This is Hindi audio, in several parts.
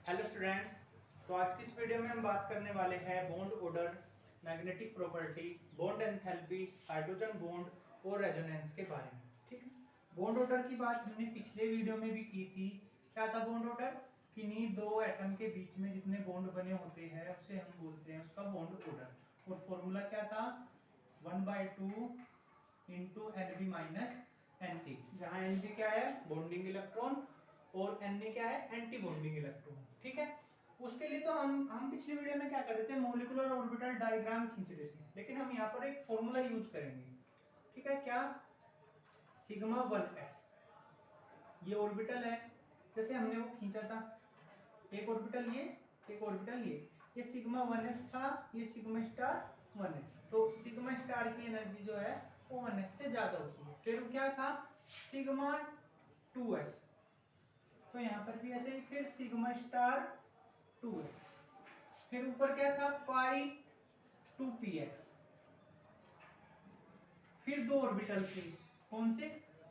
Hello students. तो आज की इस वीडियो में हम बात करने वाले हैं bond order, magnetic property, bond enthalpy, hydrogen bond और रेजोनेंस के बारे में। ठीक है, बॉन्ड ऑर्डर की बात हमने पिछले वीडियो में भी की थी। क्या था बॉन्ड ऑर्डर? किन्हीं दो एटम के बीच में जितने बॉन्ड बने होते हैं उसे हम बोलते हैं उसका बॉन्ड ऑर्डर। और फॉर्मूला क्या था? 1/2 into N B minus N T, जहाँ एन बी क्या है? बॉन्डिंग इलेक्ट्रॉन और एन ए क्या है? Anti bonding electron. ठीक है, उसके लिए तो हम पिछली वीडियो में क्या कर रहे थे? मॉलिक्यूलर ऑर्बिटल डायग्राम खींच रहे थे, लेकिन हम यहाँ पर एक फॉर्मूला यूज करेंगे। ठीक है, क्या? Sigma 1s। ये ऑर्बिटल है, जैसे हमने वो खींचा था, एक ऑर्बिटल ये, एक ऑर्बिटल ये सिग्मा 1s था, ये सिग्मा स्टार 1s। तो सिग्मा स्टार की एनर्जी जो है वो 1s से ज्यादा होती है। फिर क्या था? Sigma 2s। तो यहाँ पर भी ऐसे ही, फिर सिग्मा स्टार 2s। फिर ऊपर क्या था? पाई 2px। फिर दो ऑर्बिटल थे, कौन से?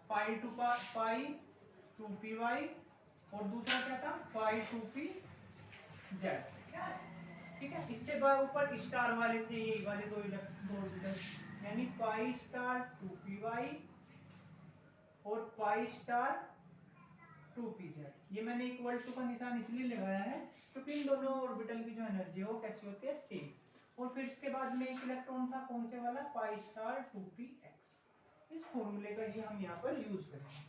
पाई 2py और दूसरा क्या था? पाई 2pz। ठीक है, इससे ऊपर स्टार वाले थे, ये वाले दो ऑर्बिटल, यानी पाई स्टार 2py और पाई स्टार 2pz। ये मैंने इक्वल टू का निशान इसलिए लगाया है क्योंकि इन दोनों ऑर्बिटल की जो एनर्जी है वो कैसी होती है? सेम। और फिर इसके बाद में एक इलेक्ट्रॉन था, कौन से वाला? Pi star 2px। इस फॉर्मूले का ये हम यहाँ पर यूज करेंगे।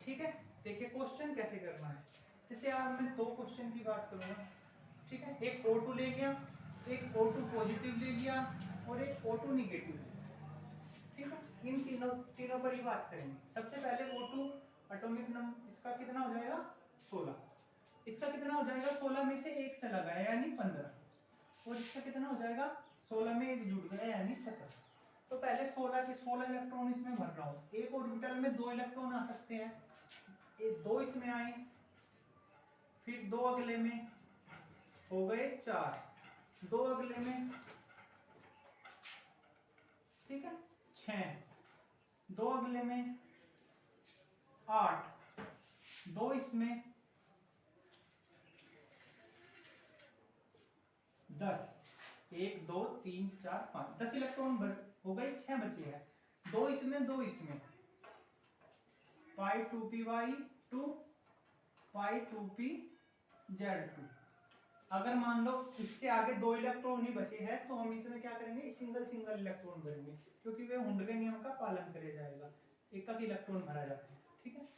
ठीक है, देखिए क्वेश्चन कैसे करना है। जैसे आज मैं दो क्वेश्चन की बात करूंगा। ठीक है, एक O2 ले लिया, एक O2 पॉजिटिव ले लिया और एक O2 निगेटिव। ठीक है, इन तीनों तीनों पर ही बात करेंगे। सबसे पहले O2 एटॉमिक नंबर इसका कितना हो जाएगा? 16। इसका कितना हो जाएगा? 16 में से एक चला गया यानी 15। और इसका कितना हो जाएगा? 16 में एक जुड़ गया यानी 17। तो पहले 16 के 16 इलेक्ट्रॉन इसमें भर रहा हूं। एक ऑर्बिटल में दो इलेक्ट्रॉन आ सकते हैं, दो इसमें आए, फिर दो अगले में हो गए 4, दो अगले में, ठीक है 6, दो अगले में 8, दो इसमें 10, 1 2 3 4 5, 10 इलेक्ट्रॉन हो गए, 6 बचे हैं, दो इसमें दो इसमें, पाई 2py2 पाई 2pz2। अगर मान लो इससे आगे दो इलेक्ट्रॉन ही बचे हैं तो हम इसमें क्या करेंगे? सिंगल सिंगल इलेक्ट्रॉन भरेंगे, क्योंकि वे हुंड के नियम का पालन करे जाएगा, एक एक इलेक्ट्रॉन भरा जाता है। ठीक है,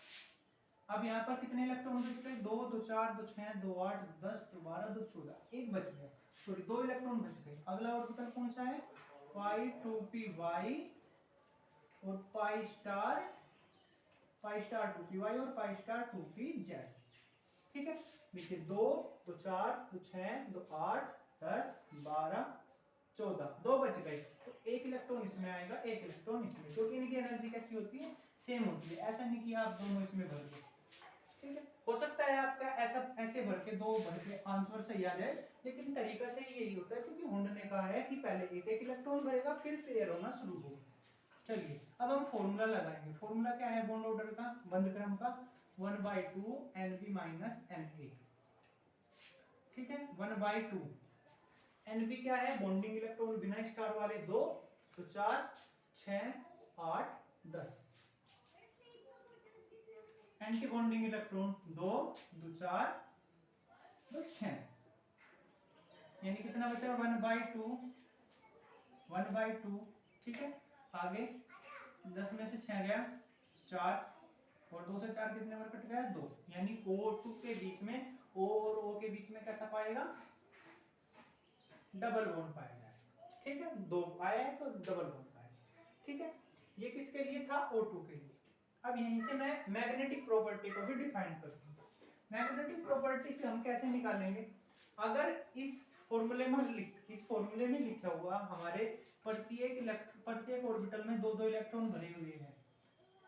अब यहाँ पर कितने इलेक्ट्रॉन बच गए? 2 2 4 2 6 2 8 10 2 12 2 14, एक बच गया, सॉरी दो इलेक्ट्रॉन बच गए। अगला ऑर्बिटल कौन सा है? पाई 2py और पाई स्टार 2py और पाई स्टार 2pz। ठीक है, देखिए 2 2 4 2 6 2 8 10 12 14, दो बच गए। तो एक इलेक्ट्रॉन इसमें आएगा, एक इलेक्ट्रॉन इसमें, क्योंकि इनकी एनर्जी कैसी होती है? सेम होती है। ऐसा नहीं कि आप दोनों इसमें भर दो। ठीक है, हो सकता है आपका ऐसा ऐसे भर के दो भर के आंसर सही आ जाए, लेकिन तरीका सही यही होता है क्योंकि हुंड ने कहा है कि पहले एक एक इलेक्ट्रॉन भरेगा फिर पेयर होना शुरू होगा। चलिए अब हम फॉर्मूला लगाएंगे। फॉर्मूला क्या है बॉन्ड ऑर्डर का, बंध क्रम का? 1/2 Nb माइनस Na। ठीक है, 1/2 Nb क्या है? बॉन्डिंग इलेक्ट्रॉन बिना स्टार वाले दो, तो 4 6 8 10। एंटी बॉन्डिंग इलेक्ट्रॉन 2 2 4 2 6, यानी कितना बचा? 1/2 1/2। ठीक है, आगे 10 में से 6 गया 4, और 2 से 4 कितने बार कट गया? 2, यानी O2 के बीच में, O और O के बीच में कैसा पाएगा? डबल बॉन्ड पाया जाएगा। ठीक है, दो आया है तो डबल बॉन्ड पाएगा। ठीक है, ये किसके लिए था? O2 के लिए। अब यहीं से मैं मैग्नेटिक प्रॉपर्टी को भी डिफाइन करता हूँ। मैग्नेटिक प्रॉपर्टी से हम कैसे निकालेंगे? अगर इस फॉर्मूले में लिखा हुआ हमारे प्रत्येक ऑर्बिटल में दो दो इलेक्ट्रॉन भरे हुए हैं।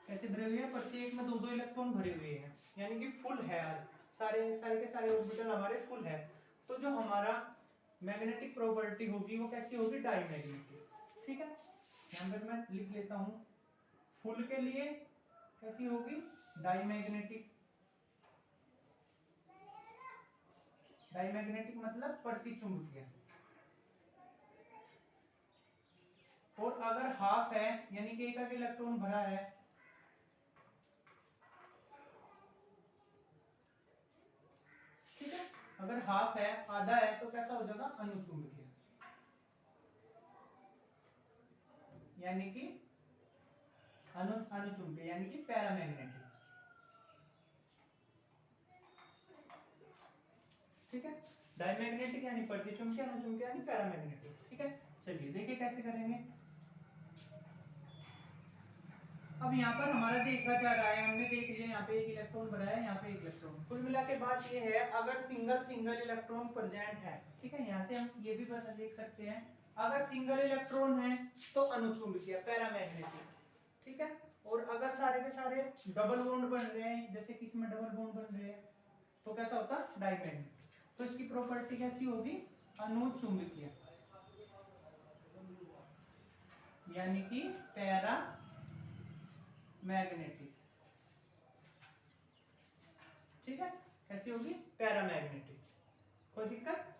कैसे भरे हुए हैं? प्रत्येक में दो दो इलेक्ट्रॉन भरे हुए हैं, यानी कि फुल है, सारे सारे के सारे ऑर्बिटल हमारे फुल है। तो जो हमारा मैग्नेटिक प्रॉपर्टी होगी वो कैसी होगी? डायमैग्नेटिक। ठीक है, यहां पर मैं लिख लेता हूं, फुल के लिए कैसी होगी? डायमैग्नेटिक। डायमैग्नेटिक मतलब प्रतिचुंबकीय। और अगर हाफ है यानी कि एक इलेक्ट्रॉन भरा है, ठीक है, अगर हाफ है आधा है तो कैसा हो जाएगा अनुचुंबकीय, यानी कि अनुचुंबकीय यानी कि पैरामैग्नेटिक। ठीक है, डायमैग्नेटिक यानी प्रतिचुंबकीय, अनुचुंबकीय यानी पैरामैग्नेटिक। ठीक है, चलिए देखिए कैसे करेंगे। अब यहाँ पर हमारा देखा जा रहा है, हमने देख लिया यहाँ पे एक इलेक्ट्रॉन भरा है, यहाँ पे एक इलेक्ट्रॉन। कुल मिला के बात ये है, अगर सिंगल सिंगल इलेक्ट्रॉन प्रेजेंट है, ठीक है, यहाँ से हम ये भी पता देख सकते हैं, अगर सिंगल इलेक्ट्रॉन है तो अनुचुंबकीय पैरामैग्नेटिक। ठीक है, और अगर सारे के सारे डबल बॉन्ड बन रहे हैं, जैसे कि इसमें डबल बॉन्ड बन रहे हैं, तो कैसा होता डायमैग्नेटिक। तो इसकी प्रॉपर्टी कैसी होगी, अनुचुंबकीय, यानी कि पैरा मैग्नेटिक। ठीक है, कैसी होगी, पैरामैग्नेटिक। कोई दिक्कत?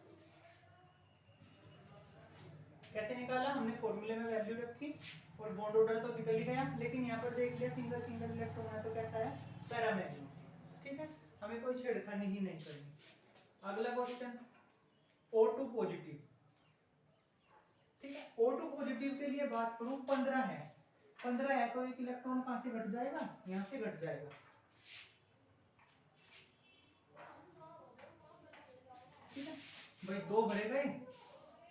कैसे निकाला हमने, फॉर्मूले में वैल्यू रखी और बॉन्ड ऑर्डर तो निकल ही गया, लेकिन यहाँ पर देख लिया सिंगल सिंगल इलेक्ट्रॉन है तो कैसा है, पैरामैग्नेटिक। ठीक है, हमें कोई छेड़खानी ही नहीं करनी। अगला क्वेश्चन, O2 पॉजिटिव। ठीक है, O2 पॉजिटिव के लिए बात करूं, 15 है, 15 है तो एक इलेक्ट्रॉन कहां से घट जाएगा, यहां से घट जाएगा। ठीक है भाई, दो भरे गए,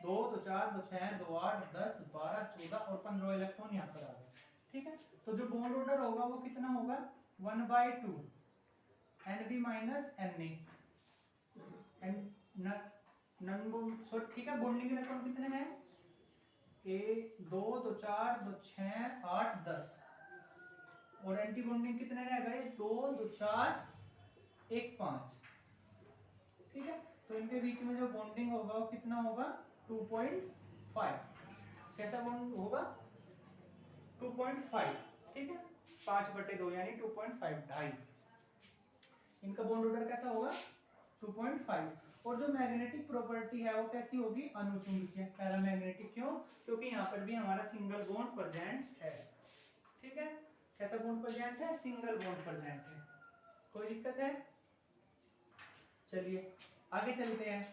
2 2 4 2 6 2 8 10 12 14 और 15 इलेक्ट्रॉन यहाँ पर आ गए। ठीक है, तो जो बॉन्ड ऑर्डर होगा वो कितना होगा, 1/2 Nb minus Na। Non bond sorry, ठीक है, बॉन्डिंग इलेक्ट्रॉन कितने हैं, 2 2 4 2 6 8 10 और एंटी बॉन्डिंग कितने रह गए, 2 2 4 1 5। ठीक है, तो इनके बीच में जो बॉन्डिंग होगा वो कितना होगा, 2.5। कैसा बॉन्ड होगा, 2.5। ठीक है, 5/2 यानी 2.5, ढाई। इनका बॉन्ड ऑर्डर कैसा होगा, 2.5। और जो मैग्नेटिक प्रॉपर्टी है वो कैसी होगी, अनुचुंबकीय, पैरामैग्नेटिक। क्यों, क्योंकि यहाँ पर भी हमारा सिंगल बॉन्ड प्रेजेंट है। ठीक है, कैसा बॉन्ड प्रेजेंट है, सिंगल बॉन्ड प्रेजेंट है। कोई दिक्कत है? चलिए आगे चलते हैं।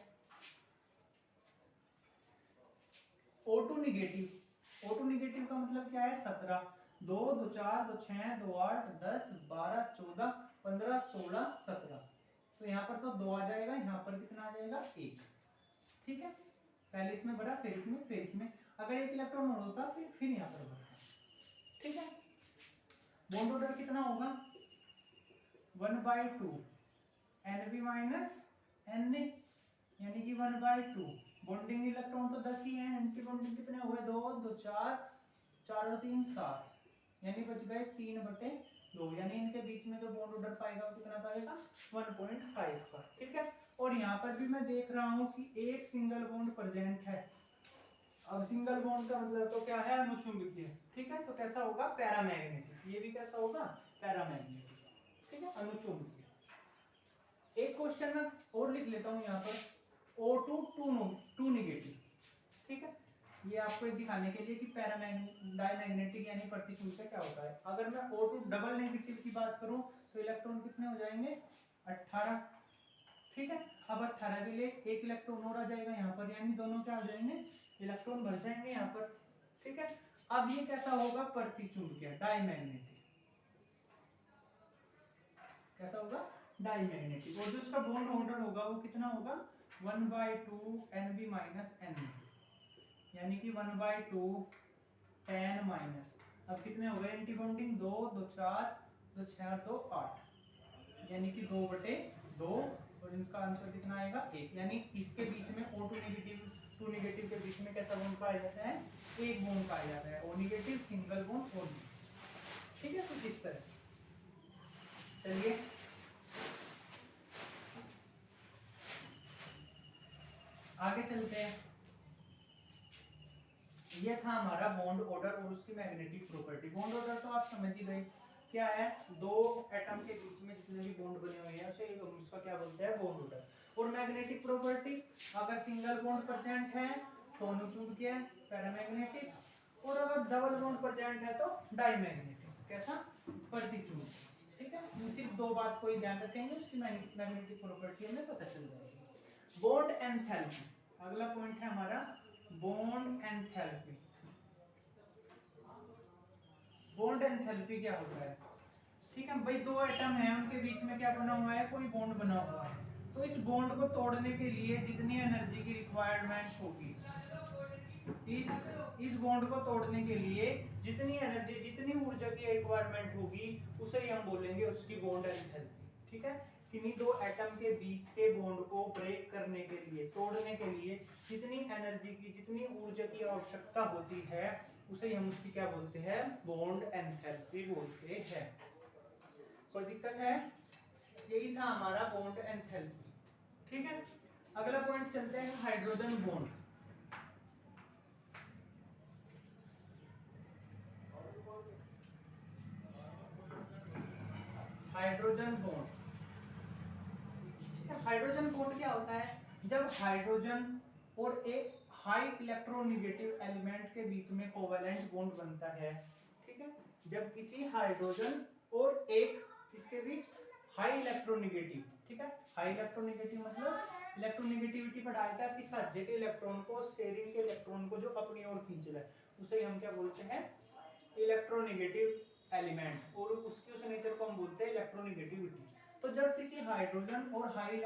O2 negative. O2 निगेटिव का मतलब क्या है, 17, 2 2 4 2 6 2 8 10 12 14 15 16 17। तो यहाँ पर तो 2 आ जाएगा, यहाँ पर कितना आ जाएगा, 1। ठीक है, पहले इसमें भरा फिर इसमें फिर इसमें, अगर एक इलेक्ट्रॉन और होता फिर यहाँ पर भरा। ठीक है, बॉन्ड ऑर्डर कितना होगा, 1/2 Nb माइनस Na, यानी कि 1/2। बॉन्डिंग इलेक्ट्रॉन तो 10 ही है, एंटी बॉन्डिंग कितने हो गए, 2 2 4 4 और 3 7, यानी बच गए 3/2, यानी इनके बीच में जो बॉन्ड ऑर्डर पाएगा वो कितना पाएगा, 1.5 का। ठीक है, और यहाँ पर भी मैं देख रहा हूँ कि एक सिंगल बॉन्ड प्रेजेंट है। अब सिंगल बॉन्ड का मतलब तो क्या है, अनुचुंबकीय। ठीक है, तो कैसा होगा, पैरामैग्नेटिक। ये भी कैसा होगा, पैरामैग्नेटिक। ठीक है, अनुचुंबकीय। एक क्वेश्चन मैं और लिख लेता हूँ यहाँ पर, O2 2 निगेटिव। ठीक है, ये आपको दिखाने के लिए कि डायमैग्नेटिक यानी प्रतिचुंबकीय क्या होता है। अगर मैं O2 डबल नेगेटिव की बात करूं तो इलेक्ट्रॉन कितने हो जाएंगे, 18। ठीक है, अब 18 के लिए एक इलेक्ट्रॉन और आ जाएगा यहाँ पर, यानी दोनों क्या हो जाएंगे, इलेक्ट्रॉन भर जाएंगे यहाँ पर। ठीक है, अब ये कैसा होगा, प्रतिचुंबकीय, डायमैग्नेटिक। कैसा होगा, डायमैग्नेटिक। और जो इसका बॉन्ड ऑर्डर होगा वो कितना होगा, 1/2 Nb माइनस Na, यानी कि 1/2 10 माइनस, अब कितने हो गए एंटी बॉन्डिंग, 2 2 4 2 6 2 8, यानी कि 2/2, और इसका आंसर कितना आएगा, 1। यानी इसके बीच में O2 नेगेटिव 2 नेगेटिव के बीच में कैसा बॉन्ड पाया जाता है, एक बॉन्ड पाया जाता है, O negative single bond O। ठीक है, तो इस तरह। चलिए आगे चलते हैं। ये था हमारा बॉन्ड ऑर्डर और उसकी मैग्नेटिक प्रॉपर्टी। बॉन्ड ऑर्डर तो आप समझ ही गए, क्या है, दो एटम के बीच में जितने भी बॉन्ड बने हुए हैं उसे उसका क्या बोलते हैं, बॉन्ड ऑर्डर। और मैग्नेटिक प्रॉपर्टी, अगर सिंगल बॉन्ड प्रेजेंट है तो अनुचूड़ क्या है, पैरामैग्नेटिक, और अगर डबल बॉन्ड प्रेजेंट है तो डाईमैग्नेटिक। कैसा, प्रतिचूड़। ठीक है, ये सिर्फ दो बात को ही ध्यान रखेंगे, उसकी मैग्नेटिक प्रॉपर्टी हमें पता चल जाएगी। बॉन्ड एंथैल्पी, अगला पॉइंट है हमारा बॉन्ड एंथैल्पी। बॉन्ड एंथैल्पी क्या होता है? ठीक है भाई, दो एटम है, उनके बीच में क्या बना हुआ है, कोई बॉन्ड बना हुआ है। तो इस बॉन्ड को तोड़ने के लिए जितनी एनर्जी की रिक्वायरमेंट होगी, इस बॉन्ड को तोड़ने के लिए जितनी एनर्जी, जितनी ऊर्जा की रिक्वायरमेंट होगी, उसे ही हम बोलेंगे उसकी बॉन्ड एंथैल्पी। ठीक है, किन्हीं दो एटम के बीच के बॉन्ड को ब्रेक करने के लिए, तोड़ने के लिए जितनी एनर्जी की, जितनी ऊर्जा की आवश्यकता होती है, उसे ही हम उसकी क्या बोलते हैं, बॉन्ड एंथैल्पी बोलते हैं। कोई दिक्कत है? यही था हमारा बॉन्ड एंथैल्पी। ठीक है, अगला पॉइंट चलते हैं hydrogen bond. Hydrogen bond, hydrogen bond क्या होता है? जब हाइड्रोजन और एक हाई इलेक्ट्रोनेगेटिव एलिमेंट के बीच में कोवेलेंट बॉन्ड बनता है। ठीक है, जब किसी हाइड्रोजन और एक किसके बीच, हाई इलेक्ट्रोनेगेटिव। ठीक है, हाई इलेक्ट्रोनेगेटिव मतलब इलेक्ट्रोनेगेटिविटी बढ़ाया था कि साझे के इलेक्ट्रॉन को, शेयरिंग के इलेक्ट्रॉन को जो अपनी ओर खींच रहा है, उसे हम क्या बोलते हैं, इलेक्ट्रोनेगेटिव एलिमेंट, और उसकी उस नेचर को हम बोलते हैं इलेक्ट्रोनेगेटिविटी। तो जब किसी हाइड्रोजन और हाई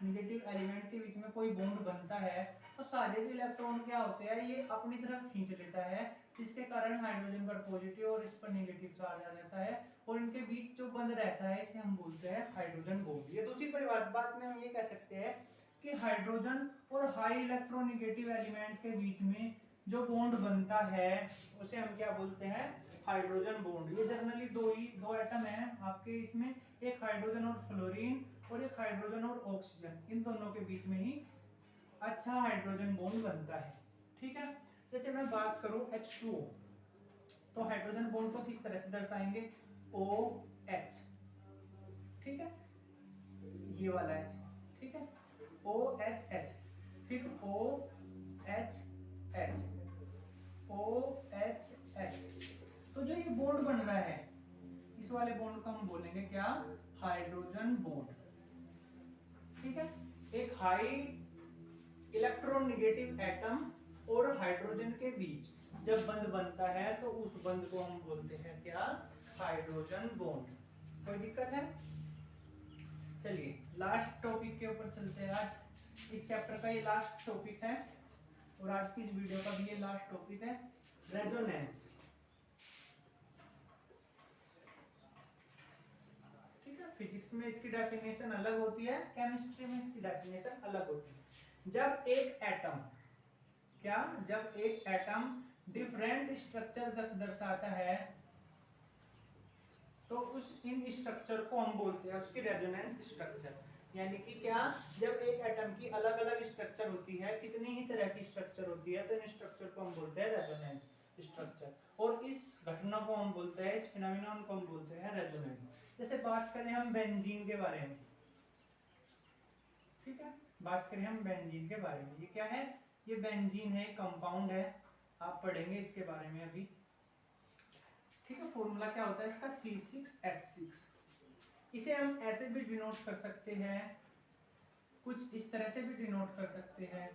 नेगेटिव एलिमेंट के बीच में कोई बॉन्ड बनता है, तो सारे के इलेक्ट्रॉन क्या होते हैं, ये अपनी तरफ खींच लेता है, जिसके कारण हाइड्रोजन पर पॉजिटिव और इस पर नेगेटिव चार्ज आ जाता है, और इनके बीच जो बंद रहता है इसे हम बोलते हैं हाइड्रोजन बॉन्ड। ये दूसरी बात में हम ये कह सकते हैं कि हाइड्रोजन और हाई इलेक्ट्रोनेगेटिव एलिमेंट के बीच में जो बॉन्ड बनता है उसे हम क्या बोलते हैं, हाइड्रोजन बॉन्ड। ये जनरली दो एटम है आपके इसमें, एक हाइड्रोजन और फ्लोरीन, और एक हाइड्रोजन और ऑक्सीजन, इन दोनों के बीच में ही अच्छा हाइड्रोजन बॉन्ड बनता है। ठीक है, जैसे मैं बात करूं H2O, तो हाइड्रोजन बॉन्ड को किस तरह से दर्शाएंगे, OH। ठीक है, ये वाला H। ठीक है, OHH, फिर OHH, OHH। तो जो ये बॉन्ड बन रहा है, इस वाले बॉन्ड को हम बोलेंगे क्या, हाइड्रोजन बॉन्ड। ठीक है, एक हाई इलेक्ट्रोनेगेटिव एटम और हाइड्रोजन के बीच जब बंध बनता है तो उस बंध को हम बोलते हैं क्या, हाइड्रोजन बॉन्ड। कोई दिक्कत है? चलिए लास्ट टॉपिक के ऊपर चलते हैं। आज इस चैप्टर का ये लास्ट टॉपिक है, और आज की इस वीडियो का भी ये लास्ट टॉपिक है, रेजोनेंस। ठीक है, फिजिक्स में इसकी डेफिनेशन अलग होती है, केमिस्ट्री में इसकी डेफिनेशन अलग होती है। जब एक एटम डिफरेंट स्ट्रक्चर दर्शाता है, तो इन स्ट्रक्चर को हम बोलते हैं उसकी रेजोनेंस स्ट्रक्चर। यानी कि क्या, जब एक एटम की अलग अलग स्ट्रक्चर होती है, कितनी ही तरह की स्ट्रक्चर होती है, तो इन स्ट्रक्चर को हम बोलते हैं रेजोनेंस स्ट्रक्चर, और इस घटना को हम बोलते हैं, इस फिनोमेनन को हम बोलते हैं रेजोनेंस। जैसे बात करें हम बेंजीन के बारे में। ठीक है, बात करें हम बेंजीन के बारे में, ये क्या है, ये बेंजीन है, कंपाउंड है, आप पढ़ेंगे इसके बारे में अभी। ठीक है, फॉर्मूला क्या होता है इसका, C6H6। इसे हम ऐसे भी डिनोट कर सकते हैं, कुछ इस तरह से भी डिनोट कर सकते हैं।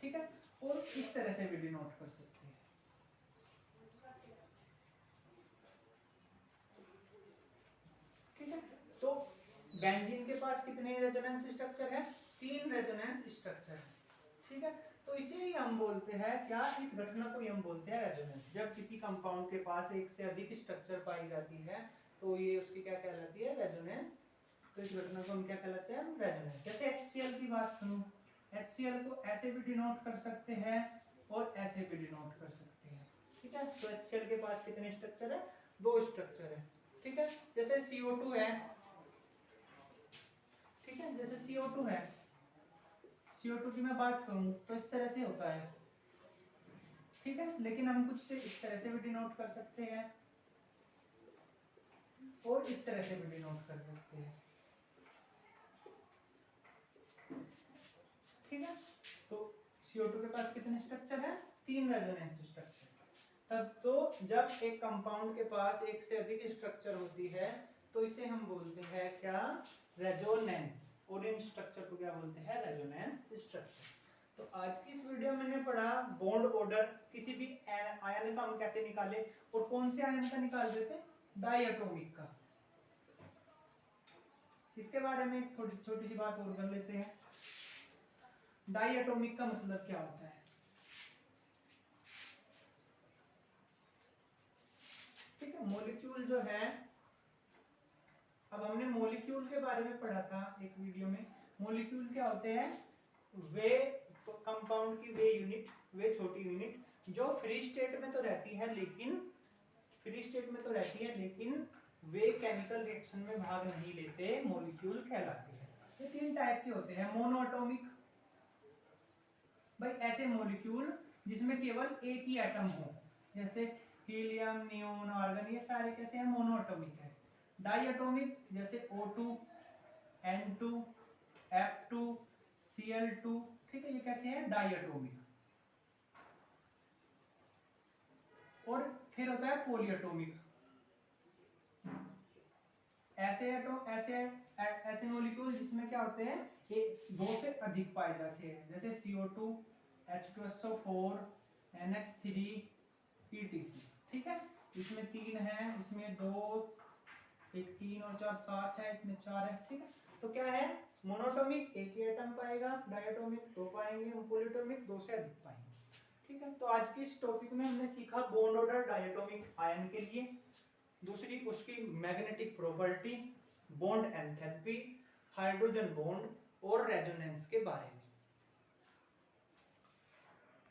ठीक है, और इस तरह से भी डिनोट कर सकते हैं। ठीक है, तो बेंजीन के पास कितने रेजोनेंस स्ट्रक्चर है, 3 रेजोनेंस स्ट्रक्चर है। ठीक है, तो इसे ही हम बोलते हैं क्या, इस घटना को ही हम बोलते हैं रेजोनेंस। जब किसी कंपाउंड के पास एक से अधिक स्ट्रक्चर पाई जाती है, तो ये उसकी क्या कहलाती है, रेजोनेंस। तो इस घटना को हम क्या कहलाते हैं, रेजोनेंस। जैसे HCl की बात करूं, HCl को ऐसे भी डिनोट कर सकते हैं और ऐसे भी डिनोट कर सकते हैं। ठीक है, तो HCl के पास कितने स्ट्रक्चर है, 2 स्ट्रक्चर है। ठीक है, जैसे CO2 है। ठीक है, जैसे CO2 है, CO2 की मैं बात करूं तो इस तरह से होता है। ठीक है, लेकिन हम कुछ से इस तरह से भी डिनोट कर सकते हैं और इस तरह से भी डिनोट कर सकते हैं। ठीक है। तो CO2 के पास कितने स्ट्रक्चर है? 3 रेजोनेंस स्ट्रक्चर। तब तो जब एक कंपाउंड के पास एक से अधिक स्ट्रक्चर होती है तो इसे हम बोलते हैं क्या? रेजोनेंस। और इन स्ट्रक्चर को क्या बोलते हैं? Resonance structure. तो आज की इस वीडियो में मैंने पढ़ा बॉन्ड ऑर्डर, किसी भी आयन का हम कैसे निकाले, और कौन से आयन का निकाल देते? डायटोमिक का। इसके बारे में थोड़ी छोटी सी बात और कर लेते हैं। डायटोमिक का मतलब क्या होता है? ठीक है, मॉलिक्यूल जो है, अब हमने मॉलिक्यूल के बारे में पढ़ा था एक वीडियो में। मॉलिक्यूल क्या होते हैं? वे कंपाउंड की वे यूनिट, वे छोटी यूनिट जो फ्री स्टेट में तो रहती है लेकिन वे केमिकल रिएक्शन में भाग नहीं लेते, मॉलिक्यूल कहलाते हैं। ये 3 टाइप के होते हैं। मोनोएटॉमिक, भाई ऐसे मॉलिक्यूल जिसमें केवल एक ही एटम हो, जैसे हीलियम, नियोन, आर्गन, ये सारे कैसे हैं? मोनोएटॉमिक है। डायटोमिक जैसे O2, N2, F2, Cl2, ठीक है, ये कैसे हैं? डायटोमिक। और फिर होता है पॉलीएटॉमिक। ऐसे मॉलिक्यूल जिसमें क्या होते हैं? ये 2 से अधिक पाए जाते हैं, जैसे CO2, H2SO4, NH3, ETC। ठीक है, इसमें 3 है, इसमें 2, एक 3 और 4 7 है, इसमें 4 है। ठीक है, तो क्या है? मोनोटोमिक एक ही एटम पाएगा, डायटोमिक 2 पाएंगे, पॉलीटोमिक 2 से अधिक पाएंगे। ठीक है, तो आज की इस टॉपिक में हमने सीखा बॉन्ड ऑर्डर डायटोमिक आयन के लिए, दूसरी उसकी magnetic property, bond enthalpy, hydrogen bond और रेजोनेंस के बारे में।